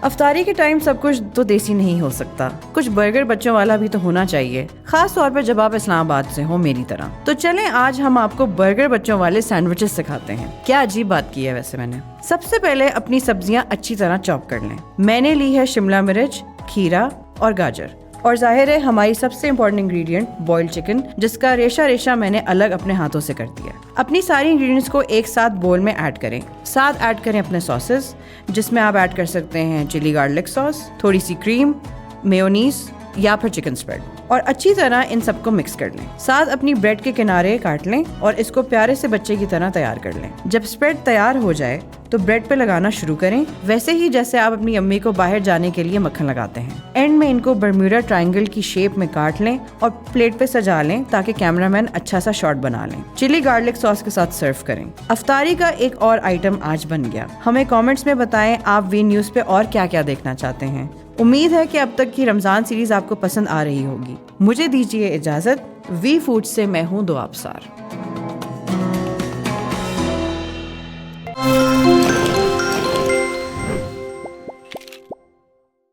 अफ्तारी के टाइम सब कुछ तो देसी नहीं हो सकता, कुछ बर्गर बच्चों वाला भी तो होना चाहिए, खास तौर पे जब आप इस्लामाबाद से हो मेरी तरह। तो चलें आज हम आपको बर्गर बच्चों वाले सैंडविचेस सिखाते हैं। क्या अजीब बात की है वैसे मैंने। सबसे पहले अपनी सब्जियां अच्छी तरह चॉप कर लें। मैंने ली है शिमला मिर्च, खीरा और गाजर, और जाहिर है हमारी सबसे इम्पोर्टेंट इंग्रेडिएंट बॉइल्ड चिकन, जिसका रेशा रेशा मैंने अलग अपने हाथों से कर दिया। अपनी सारी इंग्रेडिएंट्स को एक साथ बोल में ऐड करें। साथ ऐड करें अपने सॉसेस, जिसमें आप ऐड कर सकते हैं चिली गार्लिक सॉस, थोड़ी सी क्रीम, मेयोनीज या फिर चिकन स्प्रेड, और अच्छी तरह इन सबको मिक्स कर लें। साथ अपनी ब्रेड के किनारे काट लें और इसको प्यारे से बच्चे की तरह तैयार कर लें। जब स्प्रेड तैयार हो जाए तो ब्रेड पे लगाना शुरू करें, वैसे ही जैसे आप अपनी अम्मी को बाहर जाने के लिए मक्खन लगाते हैं। एंड में इनको बर्म्यूडा ट्रायंगल की शेप में काट लें और प्लेट पे सजा लें ताकि कैमरामैन अच्छा सा शॉट बना लें। चिली गार्लिक सॉस के साथ सर्व करें। अफ्तारी का एक और आइटम आज बन गया। हमें कमेंट्स में बताएं आप वी न्यूज़ पे और क्या क्या देखना चाहते हैं। उम्मीद है कि अब तक की रमजान सीरीज आपको पसंद आ रही होगी। मुझे दीजिए इजाजत। वी फूड से मैं हूँ दुआ अफसार।